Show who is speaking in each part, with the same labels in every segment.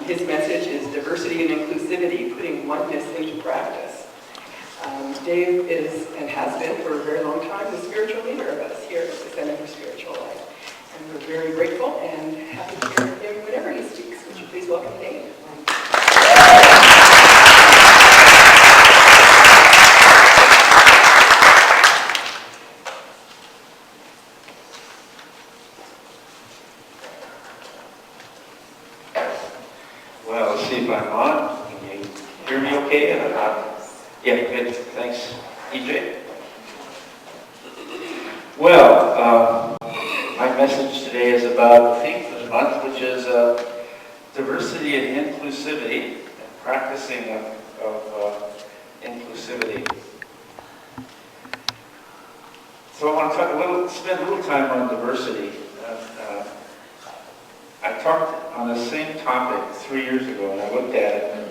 Speaker 1: His message is diversity and inclusivity, putting oneness into practice. Dave is, and has been for a very long time, the spiritual leader of us here at the Center for Spiritual Life. And we're very grateful and happy to hear him whenever he speaks. Would you please welcome Dave?
Speaker 2: Well, let's see if I'm on. Can you hear me okay? And I'm not. Yeah, good. Thanks, EJ. Well, my message today is about the theme for the month, which is diversity and inclusivity, and practicing of inclusivity. So I want to spend a little time on diversity. I talked on the same topic 3 years ago, and I looked at it, and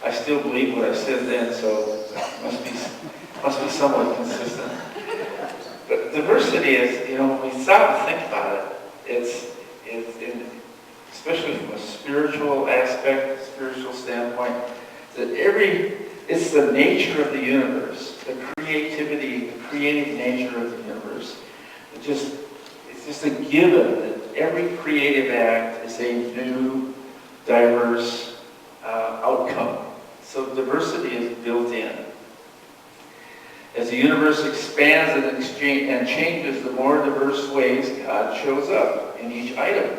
Speaker 2: I still believe what I said then, so it must be somewhat consistent. But diversity is, when we stop and think about it, especially from a spiritual aspect, spiritual standpoint, that it's the nature of the universe, the creativity, the creative nature of the universe. It's just a given that every creative act is a new, diverse outcome. So diversity is built in. As the universe expands and changes, the more diverse ways God shows up in each item,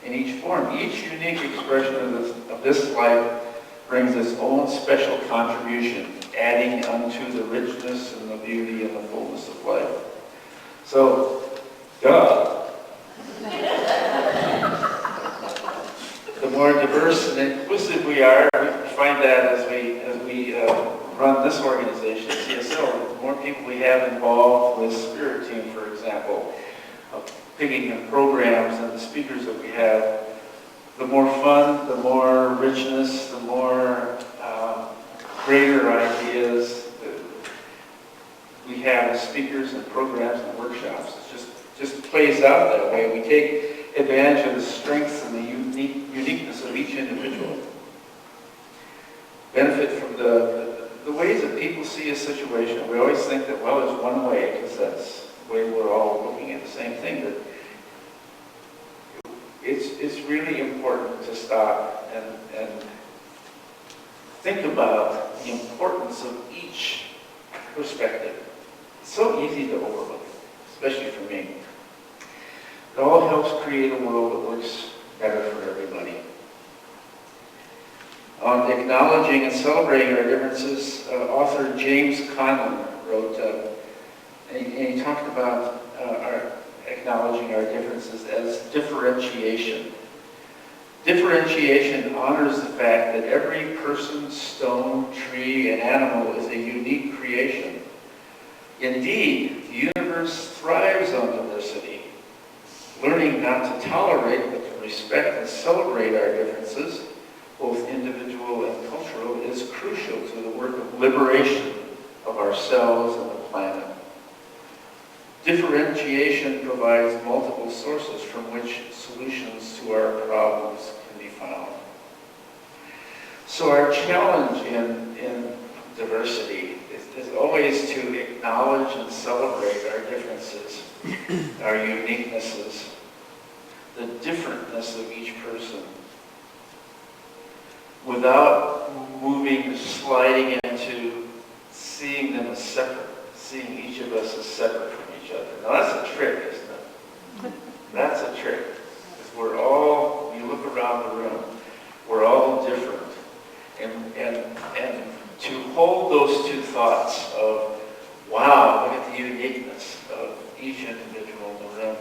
Speaker 2: in each form. Each unique expression of this life brings its own special contribution, adding unto the richness and the beauty and the fullness of life. So, God. The more diverse and inclusive we are, we find that as we run this organization, CSL, the more people we have involved with Spirit Team, for example, picking the programs and the speakers that we have, the more fun, the more richness, the more greater ideas that we have as speakers and programs and workshops. It just plays out that way. We take advantage of the strengths and the uniqueness of each individual. Benefit from the ways that people see a situation. We always think that, well, there's one way, because that's the way we're all looking at the same thing. But it's really important to stop and think about the importance of each perspective. It's so easy to overlook, especially for me. It all helps create a world that works better for everybody. On acknowledging and celebrating our differences, author James Conlon wrote, and he talked about acknowledging our differences as differentiation. Differentiation honors the fact that every person, stone, tree, and animal is a unique creation. Indeed, the universe thrives on diversity. Learning not to tolerate, but to respect and celebrate our differences, both individual and cultural, is crucial to the work of liberation of ourselves and the planet. Differentiation provides multiple sources from which solutions to our problems can be found. So our challenge in diversity is always to acknowledge and celebrate our differences, our uniquenesses, the differentness of each person, without sliding into seeing them as separate, seeing each of us as separate from each other. Now that's a trick, isn't it? That's a trick. Because we're all, when you look around the room, we're all different. And to hold those two thoughts of, wow, look at the uniqueness of each individual in the room,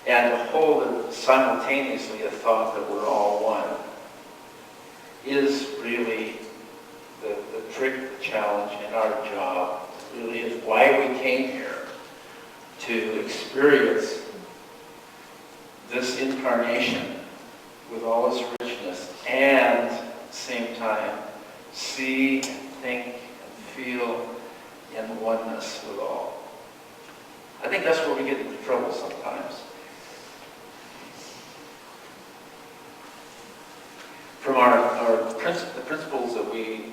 Speaker 2: and to hold simultaneously a thought that we're all one, is really the trick, the challenge in our job. It really is why we came here, to experience this incarnation with all its richness, and at the same time see and think and feel in oneness with all. I think that's where we get into trouble sometimes. From the principles that we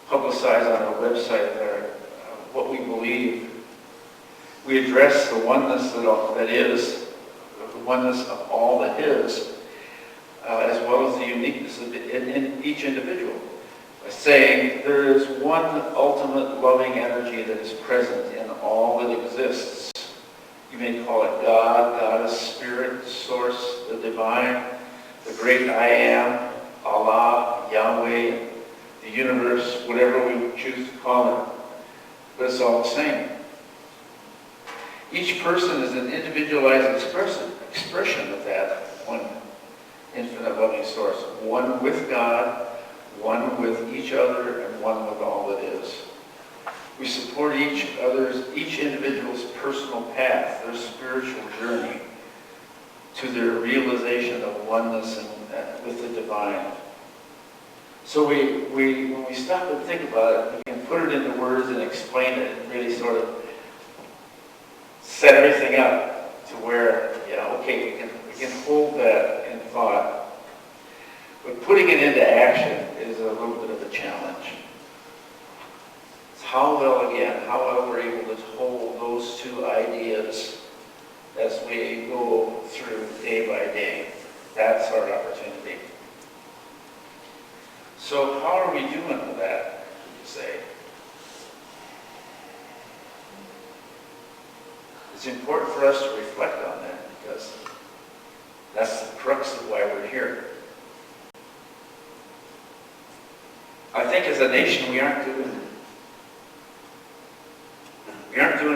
Speaker 2: publicize on our website there, what we believe. We address the oneness that is, the oneness of all that is, as well as the uniqueness in each individual. By saying there is one ultimate loving energy that is present in all that exists. You may call it God, Goddess, Spirit, Source, the Divine, the Great I Am, Allah, Yahweh, the universe, whatever we choose to call it. But it's all the same. Each person is an individualized expression of that one infinite loving source. One with God, one with each other, and one with all that is. We support each individual's personal path, their spiritual journey to their realization of oneness and with the divine. So when we stop and think about it, we can put it into words and explain it and really sort of set everything up to where, okay, we can hold that in thought. But putting it into action is a little bit of a challenge. It's how well we're able to hold those two ideas as we go through day by day. That's our opportunity. So how are we doing with that, would you say? It's important for us to reflect on that because that's the crux of why we're here. I think as a nation we aren't doing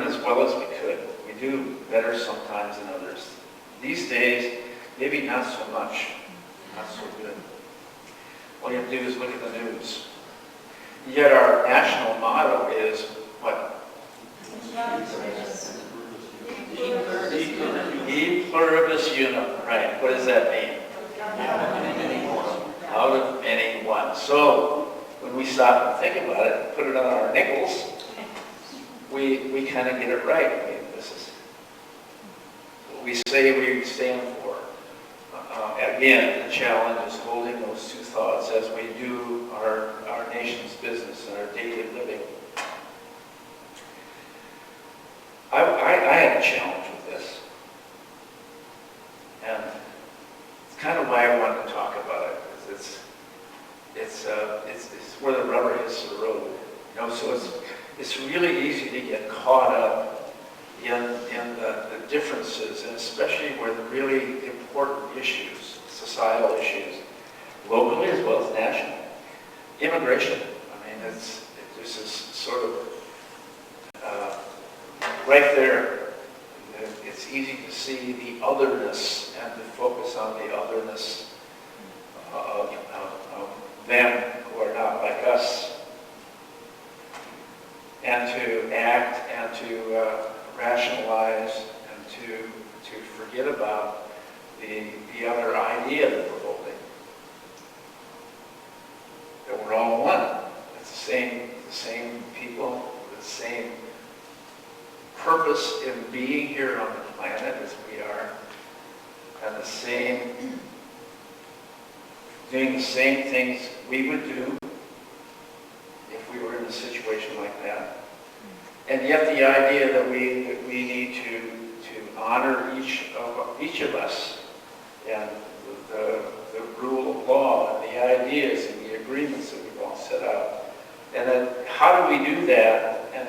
Speaker 2: as well as we could. We do better sometimes than others. These days, maybe not so much, not so good. All you have to do is look at the news. Yet our national motto is what? E pluribus unum. Right. What does that mean? Out of many one. So when we stop and think about it, put it on our nickels, we kind of get it right. I mean, this is what we say we stand for. Again, the challenge is holding those two thoughts as we do our nation's business and our daily living. I had a challenge with this. And it's kind of why I wanted to talk about it. It's where the rubber hits the road. So it's really easy to get caught up in the differences, and especially where the really important issues, societal issues, locally as well as nationally. Immigration. I mean, this is sort of right there. It's easy to see the otherness and to focus on the otherness of them who are not like us, and to act and to rationalize and to forget about the other idea that we're holding, that we're all one. It's the same people, the same purpose in being here on the planet as we are, and doing the same things we would do if we were in a situation like that. And yet the idea that we need to honor each of us and the rule of law and the ideas and the agreements that we've all set out. And then how do we do that and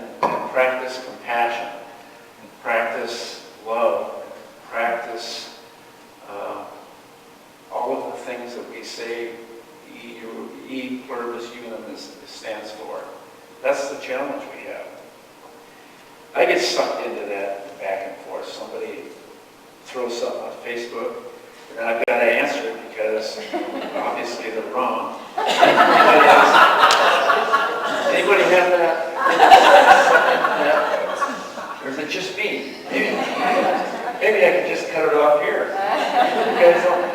Speaker 2: practice compassion, and practice love, and practice all of the things that we say E pluribus unum stands for. That's the challenge we have. I get sucked into that back and forth. Somebody throws something on Facebook, and then I've got to answer it because obviously they're wrong. Anybody have that? Or is it just me? Maybe I can just cut it off here. You guys don't?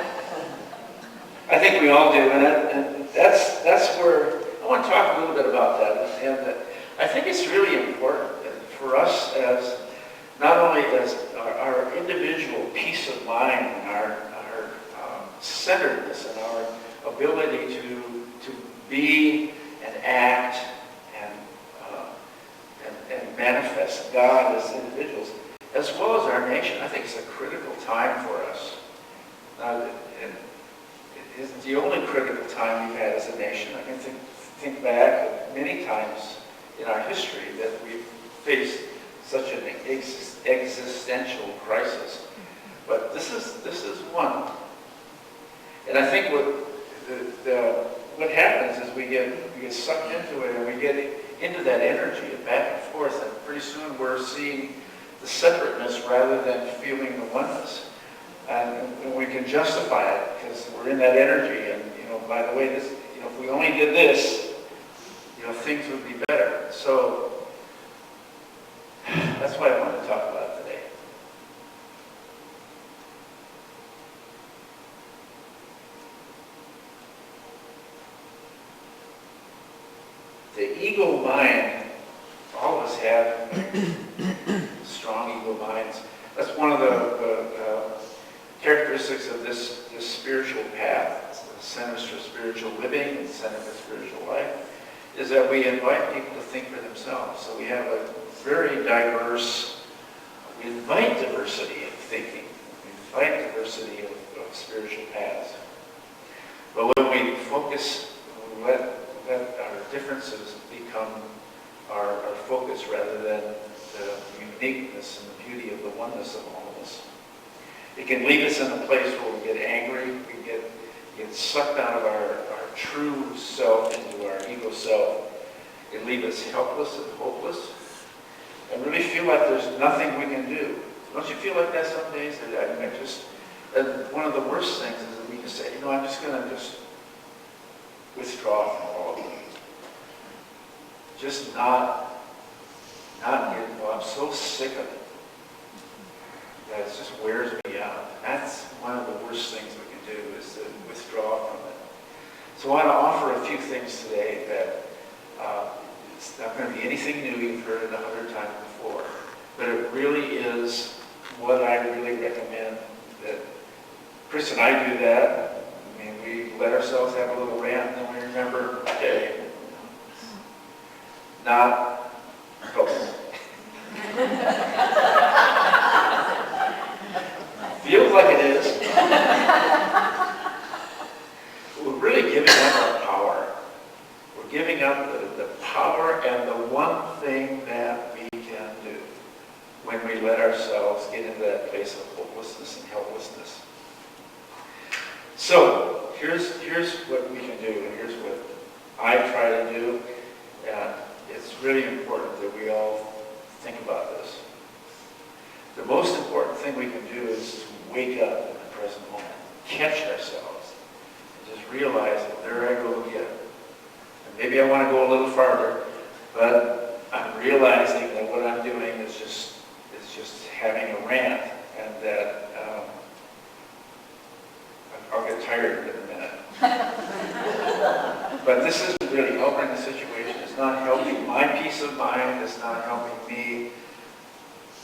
Speaker 2: I think we all do, and that's where I want to talk a little bit about that. And I think it's really important for us as not only as our individual peace of mind and our centeredness and our ability to be and act and manifest God as individuals, as well as our nation. I think it's a critical time for us. It isn't the only critical time we've had as a nation. I can think back many times in our history that we've faced such an existential crisis. But this is one. And I think what happens is we get sucked into it, and we get into that energy of back and forth, and pretty soon we're seeing the separateness rather than feeling the oneness. And we can justify it because we're in that energy. And by the way, this, if we only did this, things would be better. So that's what I want to talk about today. The ego mind, all of us have strong ego minds. That's one of the characteristics of this spiritual path, the Center for Spiritual Living and Center for Spiritual Life, is that we invite people to think for themselves. So we have a very diverse, we invite diversity of thinking. We invite diversity of spiritual paths. But when we focus, let our differences become our focus rather than the uniqueness and the beauty of the oneness of all of us. It can leave us in a place where we get angry, we get sucked out of our true self into our ego self. It leaves us helpless and hopeless, and really feel like there's nothing we can do. Don't you feel like that some days? One of the worst things is that we just say, I'm just going to just withdraw from all of it. Just not get involved. I'm so sick of it that it just wears me out. That's one of the worst things we can do, is to withdraw from it. So I want to offer a few things today that it's not going to be anything new. You've heard it 100 times before. But it really is what I really recommend. That Chris and I do that. I mean, we let ourselves have a little rant, and then we remember, okay, not helpful. Feels like it is. We're really giving up our power. We're giving up the power and the one thing that we can do when we let ourselves get into that place of hopelessness and helplessness. So here's what we can do, and here's what I try to do. And it's really important that we all think about this. The most important thing we can do is to wake up in the present moment, catch ourselves, and just realize that there I go again. And maybe I want to go a little farther, but I'm realizing that what I'm doing is just having a rant, and that I'll get tired of it in a minute. But this isn't really helping the situation. It's not helping my peace of mind. It's not helping me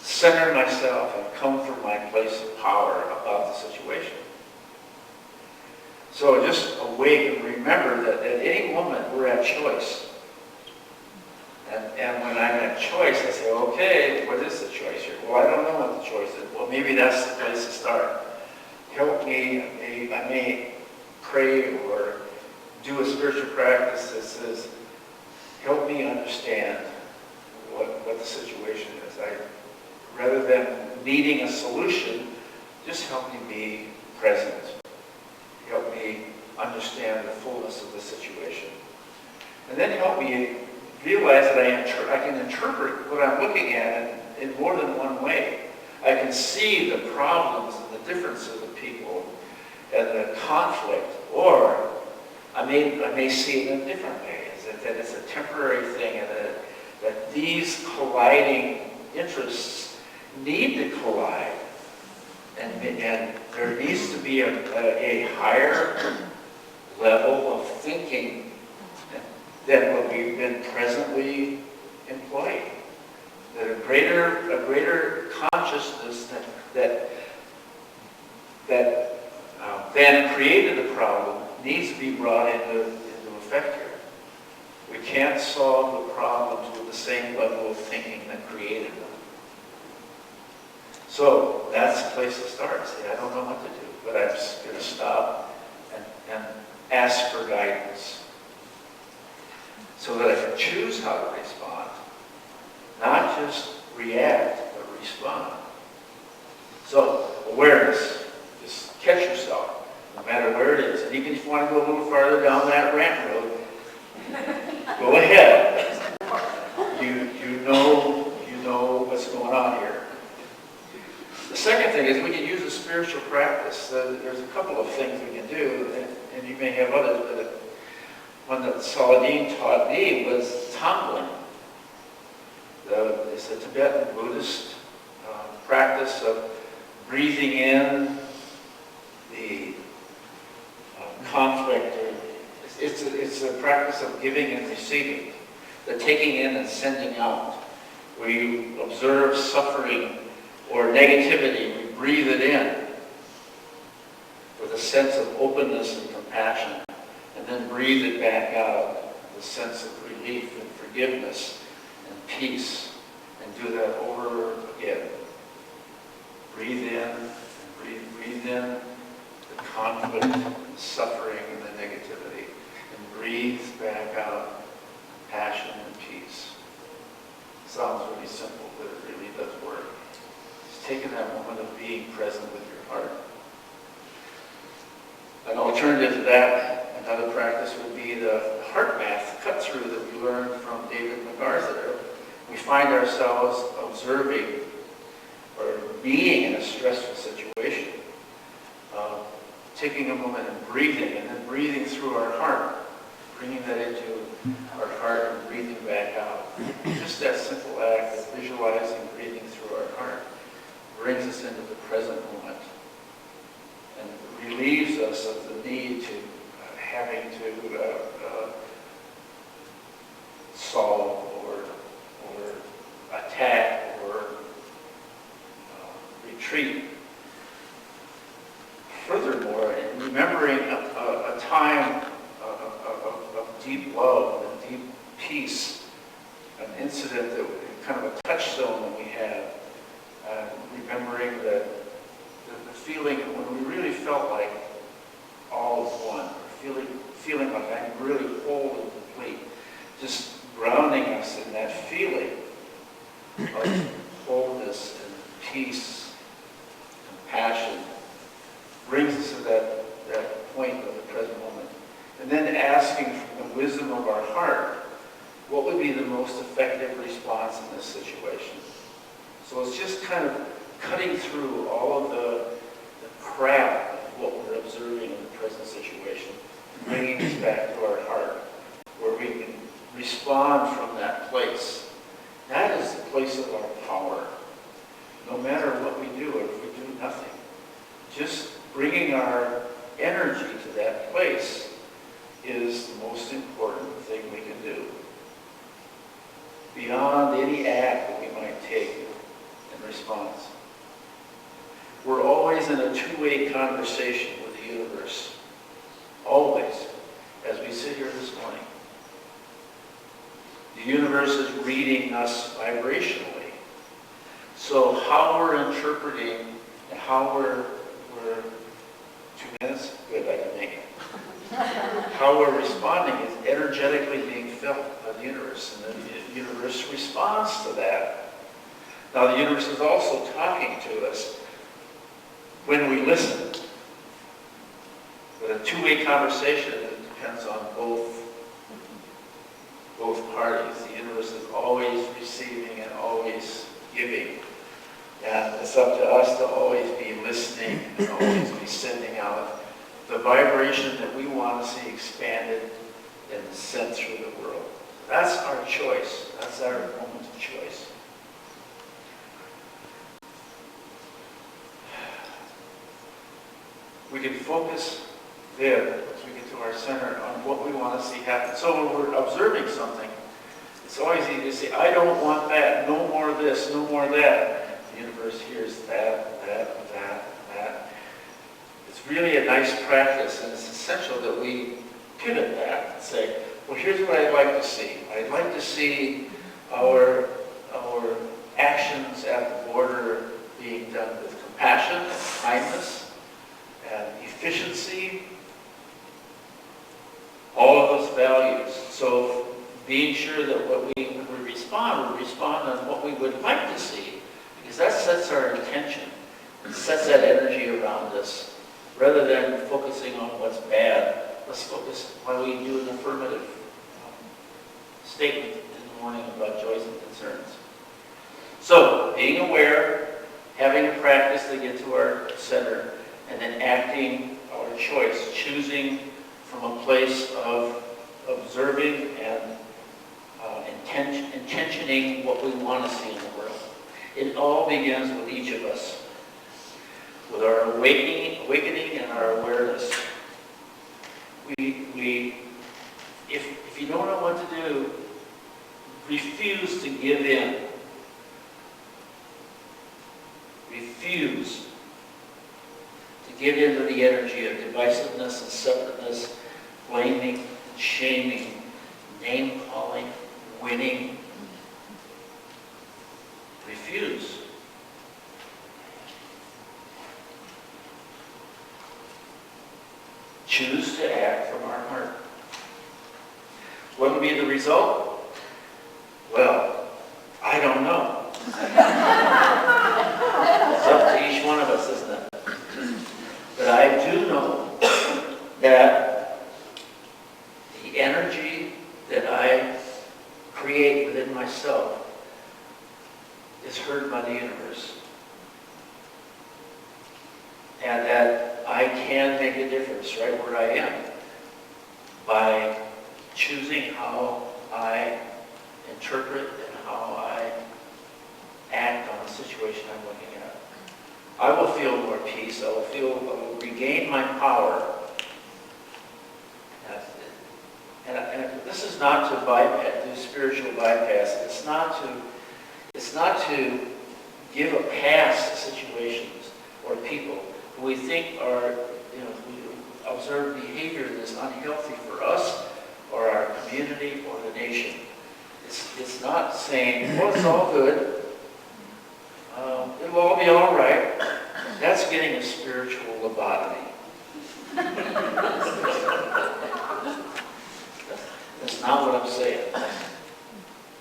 Speaker 2: center myself and come from my place of power about the situation. So just awake and remember that at any moment we're at choice. And when I'm at choice, I say, okay, what is the choice here? Well, I don't know what the choice is. Well, maybe that's the place to start. Help me. I may pray or do a spiritual practice that says, help me understand what the situation is. Rather than needing a solution, just help me be present. Help me understand the fullness of the situation. And then help me realize that I can interpret what I'm looking at in more than one way. I can see the problems and the differences of people and the conflict, or I may see it in a different way, that it's a temporary thing, and that these colliding interests need to collide, and there needs to be a higher level of thinking than what we've been presently employing. That a greater consciousness that then created the problem needs to be brought into effect here. We can't solve the problems with the same level of thinking that created them. So that's the place to start. Say, I don't know what to do, but I'm just going to stop and ask for guidance so that I can choose how to respond. Not just react, but respond. So, awareness. Just catch yourself, no matter where it is. And even if you want to go a little farther down that ramp road, go ahead. You know what's going on here. The second thing is we can use a spiritual practice. There's a couple of things we can do, and you may have others, but one that Saladin taught me was tumbling. It's a Tibetan Buddhist practice of breathing in the conflict. It's a practice of giving and receiving, the taking in and sending out. We observe suffering or negativity, we breathe it in with a sense of openness and compassion, and then breathe it back out with a sense of relief and forgiveness and peace, and do that over again. Breathe in, and breathe in the conflict, the suffering, and the negativity, and breathe back out passion and peace. Sounds really simple, but it really does work. Just taking that moment of being present with your heart. An alternative to that, another practice would be the heart math cut through that we learned from David MacArthur. We find ourselves observing or being in a stressful situation, taking a moment and breathing, and then breathing through our heart, bringing that into our heart and breathing back out. Just that simple act of visualizing breathing through our heart brings us into the present moment and relieves us of the need to having to solve or attack or retreat. Furthermore, in remembering a time of deep love and deep peace, an incident that kind of a touchstone that we have, remembering that the feeling when we really felt like all is one, or feeling like I'm really whole and complete, just grounding us in that feeling of wholeness and peace, compassion, brings us to that point of the present moment. And then asking from the wisdom of our heart, what would be the most effective response in this situation? So it's just kind of cutting through all of the crap of what we're observing in the present situation, bringing us back to our heart, where we can respond from that place. That is the place of our power. No matter what we do, or if we do nothing, just bringing our energy to that place is the most important thing we can do. Beyond any act that we might take in response. We're always in a two-way conversation with the universe. Always. As we sit here this morning. The universe is reading us vibrationally. So how we're interpreting and how we're 2 minutes? Good, I can make it. How we're responding is energetically being felt by the universe, and the universe responds to that. Now the universe is also talking to us when we listen. But a two-way conversation, it depends on both parties. The universe is always receiving and always giving. And it's up to us to always be listening and always be sending out the vibration that we want to see expanded and sent through the world. That's our choice. That's our moment of choice. We can focus there as we get to our center on what we want to see happen. So when we're observing something, it's always easy to say, I don't want that, no more of this, no more of that. The universe hears that. It's really a nice practice, and it's essential that we pivot that and say, well, here's what I'd like to see. I'd like to see our actions at the border being done with compassion and kindness and efficiency, all of those values. So being sure that when we respond on what we would like to see, because that sets our intention, it sets that energy around us. Rather than focusing on what's bad, let's focus while we do an affirmative statement in the morning about joys and concerns. So, being aware, having a practice to get to our center, and then acting our choice, choosing from a place of observing and intentioning what we want to see in the world. It all begins with each of us, with our awakening and our awareness. If you don't know what to do, refuse to give in. Refuse to give in to the energy of divisiveness and separateness, blaming, shaming, name-calling, winning. Refuse. Choose to act from our heart. What will be the result? Well, I don't know. It's up to each one of us, isn't it? But I do know that the energy that I create within myself is heard by the universe. And that I can make a difference right where I am by choosing how I interpret and how I act on the situation I'm looking at. I will feel more peace. I will regain my power. And this is not to bypass, do spiritual bypass. It's not to give a pass to situations or people who we think are, we observe behavior that's unhealthy for us or our community or the nation. It's not saying, well, it's all good. It'll all be all right. That's getting a spiritual lobotomy. That's not what I'm saying.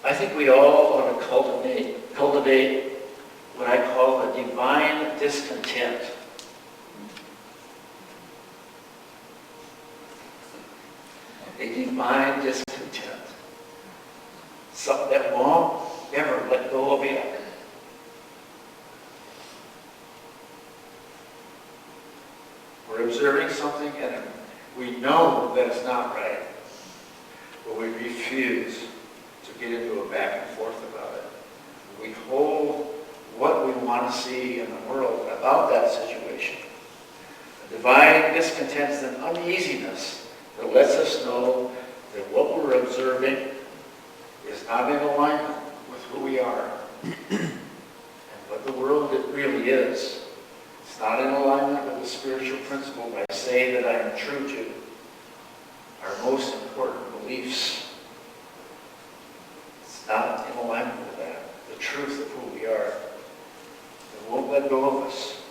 Speaker 2: I think we all ought to cultivate what I call a divine discontent. A divine discontent. Something that won't ever let go of you. We're observing something and we know that it's not right, but we refuse to get into a back and forth about it. We hold what we want to see in the world about that situation. A divine discontent is an uneasiness that lets us know that what we're observing is not in alignment with who we are and what the world really is. It's not in alignment with the spiritual principle I say that I am true to, our most important beliefs. It's not in alignment with that, the truth of who we are. It won't let go of us.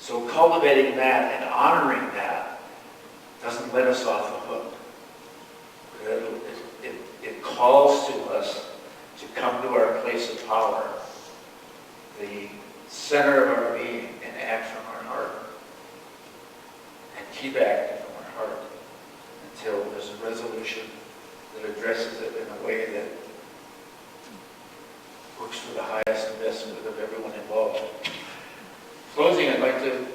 Speaker 2: So cultivating that and honoring that doesn't let us off the hook. It calls to us to come to our place of power, the center of our being, and act from our heart. And keep acting from our heart until there's a resolution that addresses it in a way that works for the highest and best good of everyone involved. Closing, I'd like to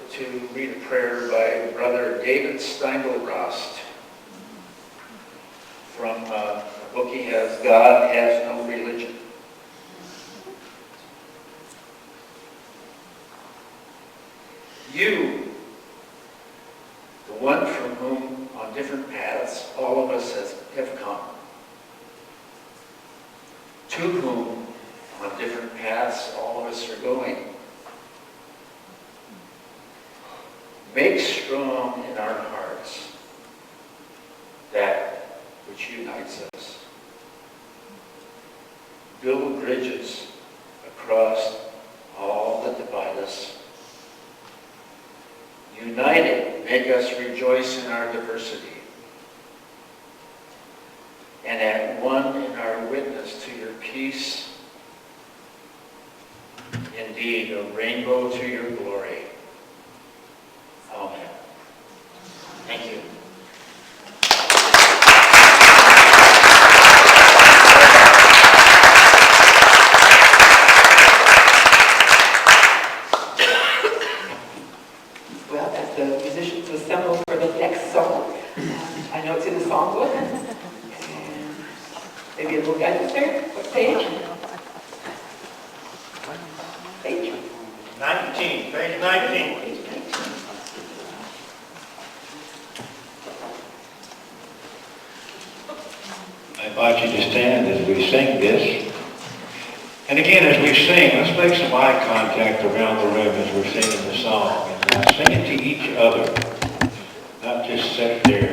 Speaker 2: read a prayer by Brother David Steindl-Rast from a book he has, God Has No Religion. You, the one from whom on different paths all of us have come, to whom on different paths all of us are going.
Speaker 3: Make strong in our hearts that which unites us. Build bridges across all that divide us. United, make us rejoice in our diversity. And at one in our witness to your peace, indeed a rainbow to your glory. Amen. Thank you.
Speaker 1: Well, as the musicians assemble for the next song, I know it's in the songbook. And maybe a little guidance there. What page? Page
Speaker 4: 19, page 19.
Speaker 1: Page 19.
Speaker 4: I invite you to stand as we sing this. And again, as we sing, let's make some eye contact around the room as we're singing the song. And sing it to each other, not just sit there